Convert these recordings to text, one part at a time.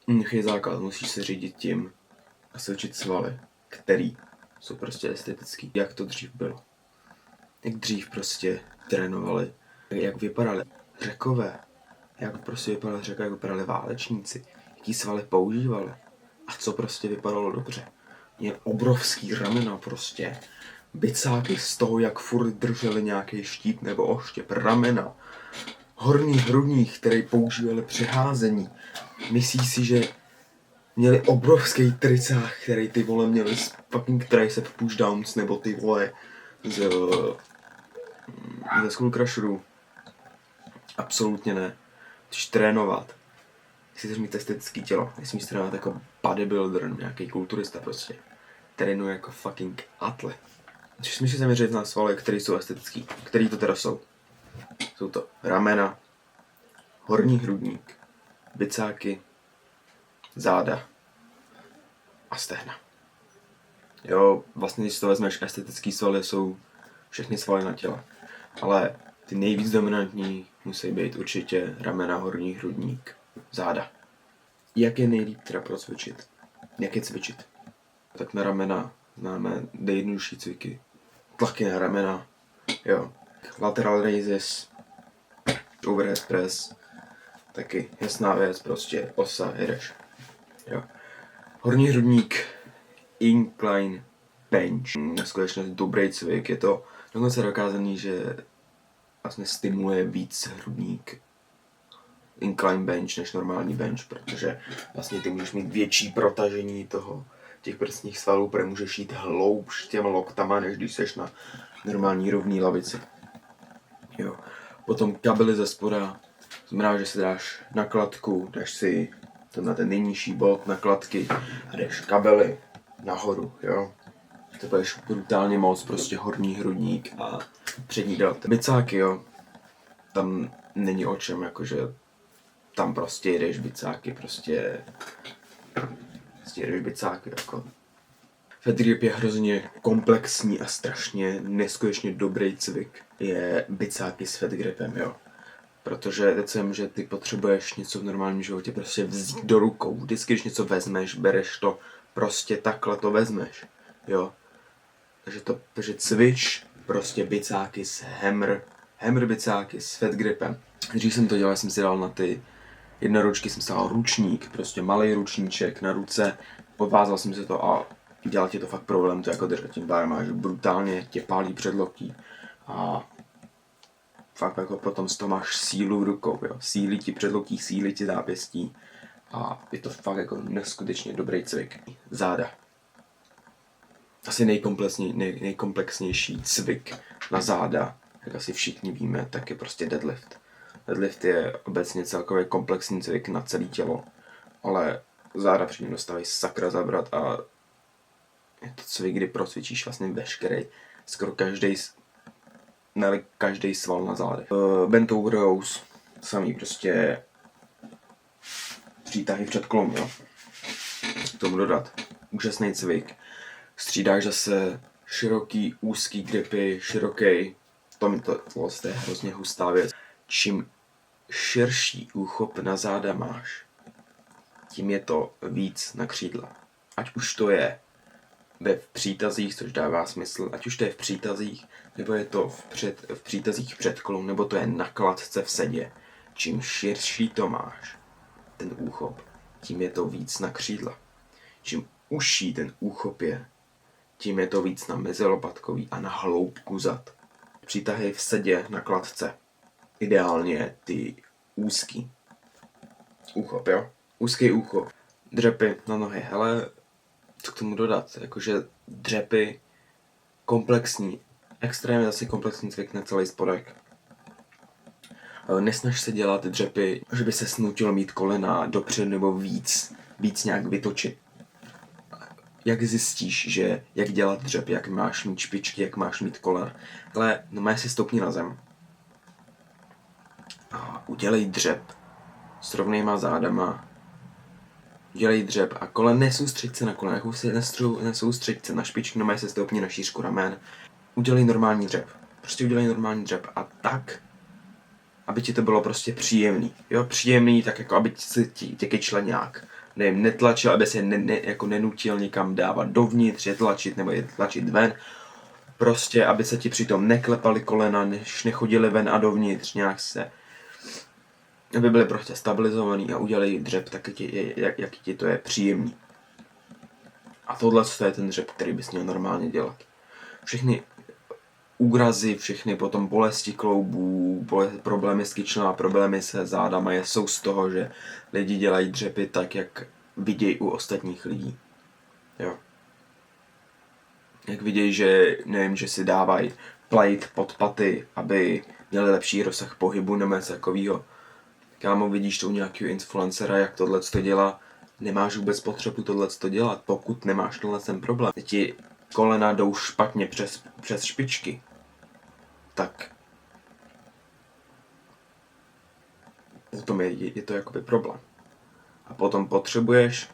Je základ, musíš se řídit tím a cvičit svaly, který jsou prostě estetický. Jak to dřív bylo. Jak dřív prostě trénovali, jak vypadali Řekové, jak prostě vypadali Řekové, jak vypadali válečníci, jaký svaly používali a co prostě vypadalo dobře. Je obrovský ramena prostě, bicáky z toho, jak furt drželi nějaký štít nebo oštěp, ramena, horní hrudník, který používali při házení. Myslíš si, že měli obrovský tricách, který ty vole měli z fucking tricep pushdowns, nebo ty vole ze Skull Crusherů? Absolutně ne. Chceš trénovat. Chceš mít estetický tělo. Nesmíš trénovat jako bodybuilder, nějaký kulturista prostě. Trénuje jako fucking atlet. Musíš se zaměřit na svaly, které jsou estetický. Který to teda jsou? Jsou to ramena, horní hrudník, bicáky, záda a stehna. Jo, vlastně když to vezmeš, estetický svaly jsou všechny svaly na těle. Ale ty nejvíc dominantní musí být určitě ramena, horní hrudník, záda. Jak je nejlíp teda procvičit? Jak je cvičit? Tak na ramena známe nejjednodušší cviky. Tlaky na ramena, jo. Lateral raises, overhead press, taky jasná věc, prostě osa, jedeš. Jo. Horní hrudník, incline bench. Neskutečně dobrý cvik, je to dokonce dokázaný, že vlastně stimuluje víc hrudník incline bench než normální bench, protože vlastně ty můžeš mít větší protažení těch prsních svalů, protože můžeš jít hloubš těma loktama, než když seš na normální rovný lavici. Jo. Potom kabely ze spoda, znamená, že si dáš na kladku, dáš si to na ten nejnižší bod na kladky a jdeš kabely nahoru, jo. To budeš brutálně moc, prostě horní hrudník a přední delta. Bicáky, jo, tam není o čem, jakože tam prostě jdeš bicáky, prostě jdeš bicáky, jako. Fat grip je hrozně komplexní a strašně neskutečně dobrý cvik. Je bicáky s fat gripem, jo. Protože teď jsem, že ty potřebuješ něco v normálním životě prostě vzít do rukou. Vždycky, když něco vezmeš, bereš to, prostě takhle to vezmeš, jo. Takže cvič prostě bicáky s hammer bicáky s fat gripem. Když jsem to dělal, jsem si dal na ty jednoručky, jsem si dal ručník, prostě malý ručníček na ruce, podvázal jsem si to a dělal ti to fakt problém, to jako držet tím pádem, že brutálně tě pálí předloktí a fakt jako potom z toho máš sílu v rukou, jo. Sílí ti předloktí, sílí ti zápěstí a je to fakt jako neskutečně dobrý cvik. Záda. Asi nejkomplexnější cvik na záda, jak asi všichni víme, tak je prostě deadlift. Deadlift je obecně celkově komplexní cvik na celé tělo, ale záda při něm dostávají sakra zabrat a je to cvik, kdy procvičíš vlastně veškerý, skoro každý sval na zádech. Bent over rows, samý prostě přítahy před kolem, jo. K tomu dodat. Úžasný cvik. Střídáš zase široký, úzký gripy, široký. To je hrozně hustá věc. Čím širší úchop na záda máš, tím je to víc na křídla. Ať už to je v přítazích, což dává smysl, ať už to je v přítazích, nebo je to v přítazích před kolem, nebo to je na kladce v sedě. Čím širší to máš, ten úchop, tím je to víc na křídla. Čím užší ten úchop je, tím je to víc na mezilopatkový a na hloubku zad. Přítahy v sedě na kladce. Ideálně ty úzký úchop, jo? Úzký úchop. Dřepy na nohy, hele, co k tomu dodat? Jakože dřepy komplexní, extrémně zase komplexní cvik na celý spodek. Nesnaž se dělat dřepy, že by se snutil mít kolena dopředu nebo víc nějak vytočit. Jak zjistíš, že jak dělat dřep, jak máš mít špičky, jak máš mít kolena. Ale no si stoupni na zem. A udělej dřep s rovnýma zádama. Udělej dřep a nesoustřeď se na kolena, nesoustřeď se na špičky, no se stoupni na šířku ramen. Udělej normální dřep. Prostě udělej normální dřep a tak, aby ti to bylo prostě příjemný. Jo, příjemný, tak jako aby ti kyčle nějak. nevím, netlačil, aby se jako nenutil nikam dávat dovnitř, je tlačit nebo je tlačit ven. Prostě, aby se ti přitom neklepaly kolena, než nechodili ven a dovnitř, nějak se, aby byly prostě stabilizovaný a udělali dřep, tak jak ti to je příjemný. A tohle je ten dřep, který bys měl normálně dělat. Všechny úrazy, všechny potom bolesti kloubů, problémy s kyčlema, problémy se zádama jsou z toho, že lidi dělají dřepy tak, jak vidějí u ostatních lidí. Jo. Jak vidějí, že, nevím, že si dávají plate pod paty, aby měli lepší rozsah pohybu nebo něco takového. Kámo, vidíš to u nějakého influencera, jak tohle to dělá, nemáš vůbec potřebu tohle to dělat, pokud nemáš tenhle ten problém. Ti kolena jdou špatně přes špičky, tak potom je to jakoby problém. A potom potřebuješ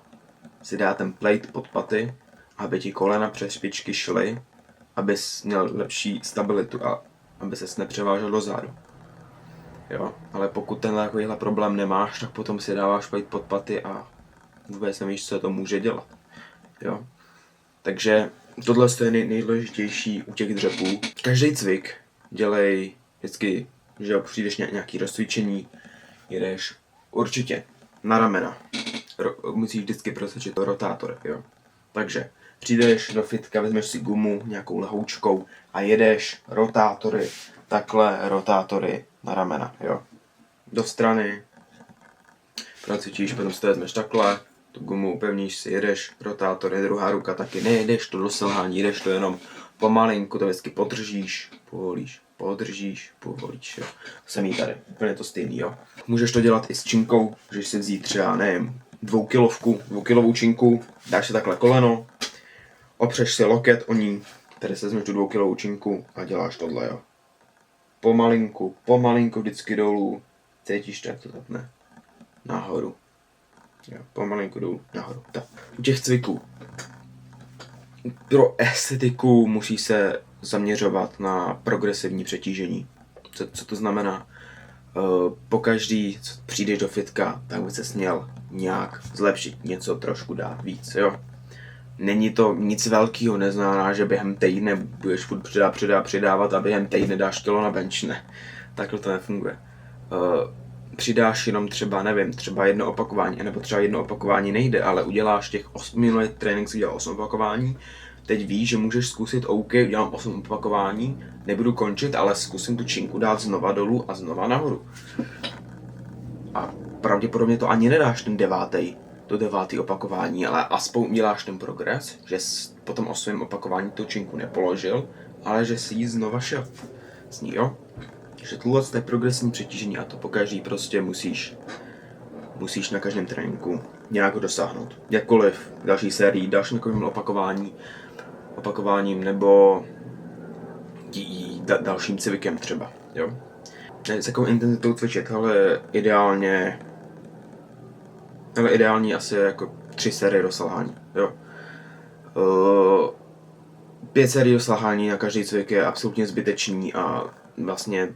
si dát ten plate pod paty, aby ti kolena přes špičky šly, abys měl lepší stabilitu a aby ses nepřevážel dozadu. Jo, ale pokud tenhle problém nemáš, tak potom si dáváš plate pod paty a vůbec nevíš, co to může dělat. Jo. Takže tohle je nejdůležitější u těch dřepů. Každý cvik dělej vždycky, že přijdeš nějaký rozcvičení, jedeš určitě na ramena. Musíš vždycky prosečit rotátor, jo. Takže přijdeš do fitka, vezmeš si gumu nějakou lehoučkou a jedeš rotátory, takhle rotátory na ramena, jo. Do strany, procvičíš, potom si to vezmeš takhle, tu gumu upevníš si, jedeš rotátory, druhá ruka taky, nejedeš to do selhání, jedeš to jenom pomalinku, to vždycky podržíš, povolíš, povolíš, jo. Samý tady, úplně to stejný, jo. Můžeš to dělat i s činkou, můžeš si vzít třeba, nevím, 2kilovou činku, dáš si takhle koleno, opřeš si loket o ní, tady se vezmeš tu 2kilovou činku a děláš tohle, jo. Pomalinku vždycky dolů, cítíš to, jak to tapne, nahoru. Jo, pomalinku dolů, nahoru. Tak. U těch cviků. Pro estetiku musí se zaměřovat na progresivní přetížení. Co to znamená? Pokaždý, co přijdeš do fitka, tak by ses měl nějak zlepšit, něco trošku dát víc, jo. Není to nic velkého, neznamená, že během týdne budeš furt přidávat a během týdne dáš kilo na bench, ne. Takhle to nefunguje. Přidáš jenom třeba, nevím, třeba jedno opakování, nebo třeba jedno opakování nejde, ale uděláš těch 8 minulý trénink, si udělal 8 opakování, teď víš, že můžeš zkusit, OK, udělám 8 opakování, nebudu končit, ale zkusím tu činku dát znova dolů a znova nahoru. A pravděpodobně to ani nedáš ten devátý opakování, ale aspoň uděláš ten progres, že po tom 8. opakování tu činku nepoložil, ale že si ji znova šel s ní, jo? Takže tohle je progresní přetížení a to pokaždý prostě musíš na každém tréninku nějak dosáhnout. Jakkoliv další sérii, dalším takovým opakováním nebo dalším cvikem třeba, jo. S jakou intenzitou cvičit, ale ideální asi jako 3 série do selhání, jo. 5 sérií do selhání na každý cvik je absolutně zbytečný a vlastně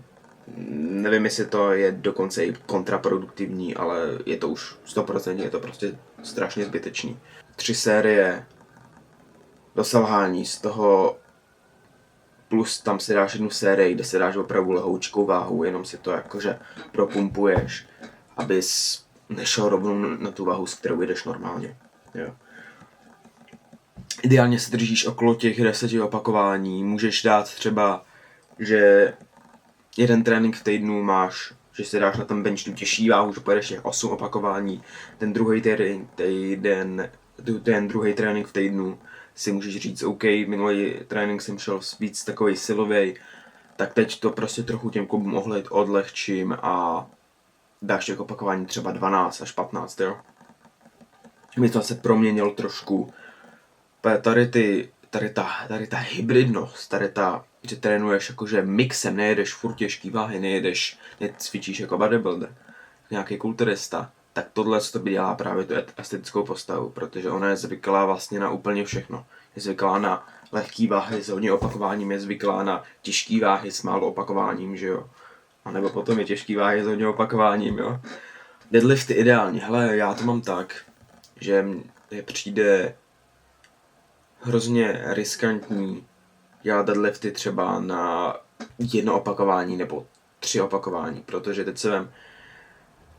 nevím, jestli to je dokonce i kontraproduktivní, ale je to už 100%, je to prostě strašně zbytečný. 3 série do selhání, z toho plus tam si dáš jednu sérii, kde si dáš opravdu lehoučkou váhu, jenom si to jakože propumpuješ, abys nešel rovnou na tu váhu, s kterou jdeš normálně. Jo. Ideálně se držíš okolo těch 10 opakování, můžeš dát třeba, že jeden trénink v týdnu máš, že si dáš na ten bench tu těžší váhu, že pojedeš těch 8 opakování, ten druhý trénink v týdnu si můžeš říct, OK, minulý trénink jsem šel víc takovej silový, tak teď to prostě trochu těm klubům odlehčím a dáš těch opakování třeba 12 až 15, jo. Mi to se proměnil trošku. Tady ta hybridnost, že trénuješ jakože mixem, nejedeš furt těžký váhy, necvičíš jako bodybuilder, nějaký kulturista, tak tohle to by dělá právě tu estetickou postavu, protože ona je zvyklá vlastně na úplně všechno. Je zvyklá na lehký váhy s hodně opakováním, je zvyklá na těžký váhy s málo opakováním, že jo. A nebo potom je těžký váhy s hodně opakováním, jo. Deadlifty ideálně, hele, já to mám tak, že mně přijde hrozně riskantní dělat deadlifty třeba na 1 opakování nebo 3 opakování, protože teď se vem,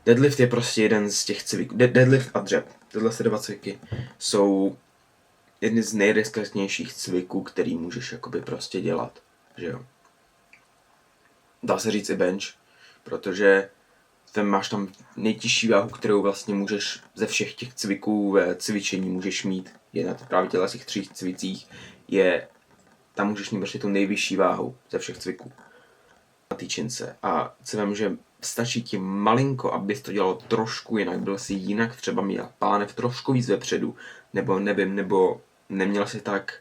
deadlift je prostě jeden z těch cviků, deadlift a dřep, tyhle 2 cviky jsou jedny z nejriskantnějších cviků, který můžeš jakoby prostě dělat, že jo. Dá se říct i bench, protože máš tam nejtěžší váhu, kterou vlastně můžeš ze všech těch cviků ve cvičení můžeš mít. Je na právě těch 3 cvicích, tam můžeš mít prostě tu nejvyšší váhu ze všech cviků na týčince. A co vím, že stačí ti malinko, abys to dělal trošku jinak, byl si jinak, třeba měl pánev trošku víc vepředu, nebo nevím, nebo neměl si tak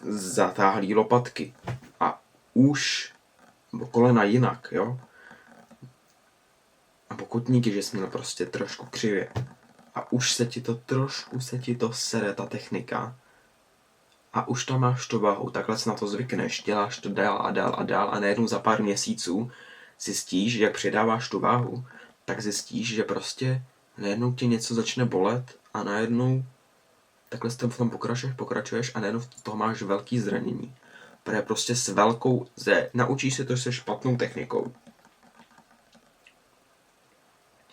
zatáhlý lopatky a už, nebo kolena jinak, jo. A kotníky, že jsi měl prostě trošku křivě. A už se ti to sere ta technika. A už tam máš tu váhu, takhle si na to zvykneš, děláš to dál a dál a dál a najednou za pár měsíců zjistíš, že jak přidáváš tu váhu, tak zjistíš, že prostě najednou tě něco začne bolet a najednou takhle v tom pokračuješ a najednou toho máš velký zranění. Protože prostě s velkou, naučíš se to se špatnou technikou.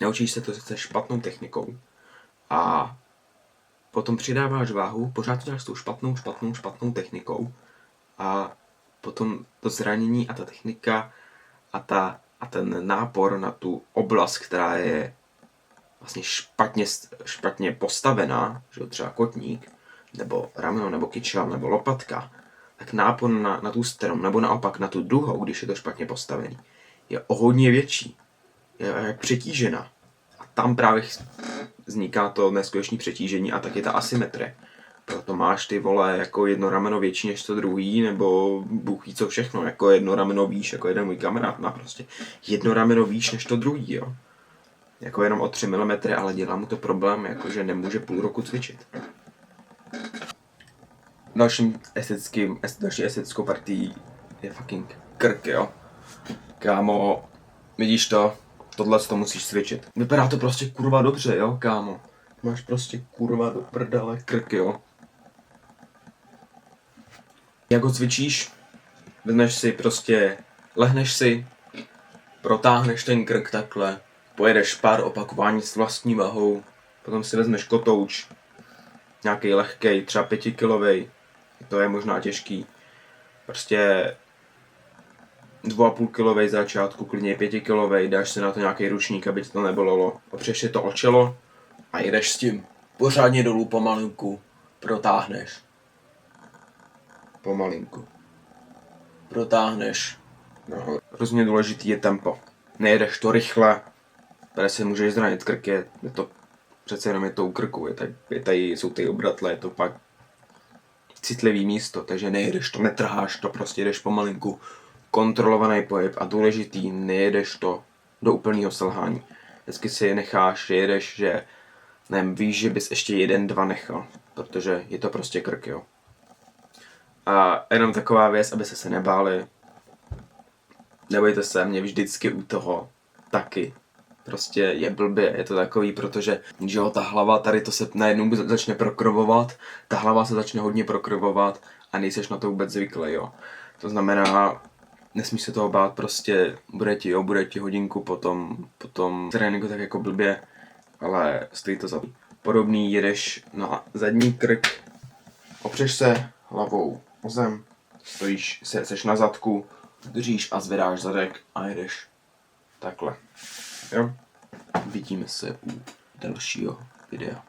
Naučíš se to se špatnou technikou a potom přidáváš váhu, pořád to děláš s tou špatnou technikou a potom to zranění a ta technika a ten nápor na tu oblast, která je vlastně špatně postavená, že třeba kotník, nebo rameno, nebo kyčel, nebo lopatka, tak nápor na tu stranu, nebo naopak na tu druhou, když je to špatně postavený, je o hodně větší. Je přetížena. A tam právě vzniká to neskutečné přetížení a taky ta asymetrie. Proto máš ty vole jako jedno rameno větší než to druhý, nebo bůh ví co všechno, jako jedno rameno výš, jako jeden můj kamarád má prostě jedno rameno výš než to druhý, jo. Jako jenom o 3 mm, ale dělá mu to problém, jakože nemůže půl roku cvičit. Další estetickou partií je fucking krk, jo. Kámo, vidíš to? Tohle to musíš cvičit. Vypadá to prostě kurva dobře, jo, kámo. Máš prostě kurva do prdele krk, jo. Jak ho cvičíš? Vezmeš si prostě, lehneš si, protáhneš ten krk takhle, pojedeš pár opakování s vlastní vahou, potom si vezmeš kotouč, nějaký lehkej, třeba 5kilovej, to je možná těžký, prostě 2,5 kilovej začátku, klidně 5 kilovej, dáš si na to nějaký ručník, aby ti to nebolelo, opřeš si to o čelo a jedeš s tím pořádně dolů pomalinku, protáhneš. Pomalinku. Protáhneš. No, hrozně důležitý je tempo. Nejedeš to rychle, tady se můžeš zranit krk, je to přece jenom je to u krku, jsou tady obratle, je to pak citlivý místo, takže nejedeš to, netrháš to, prostě jedeš pomalinku, kontrolovaný pohyb a důležitý, nejedeš to do úplného selhání. Vždycky si necháš, že jedeš, že nevím, víš, že bys ještě 1-2 nechal, protože je to prostě krk, jo. A jenom taková věc, aby se nebáli, nebojte se, mě vždycky u toho taky prostě je blbě, je to takový, protože že jo, ta hlava tady to se najednou začne prokrvovat, ta hlava se začne hodně prokrvovat a nejseš na to vůbec zvyklý, jo. To znamená, nesmíš se toho bát, prostě bude ti hodinku potom tréninku tak jako blbě, ale stojí to za to. Podobný jedeš na zadní krk, opřeš se hlavou o zem, stojíš, seš na zadku, držíš a zvedáš zadek a jedeš takhle. Jo? Vidíme se u dalšího videa.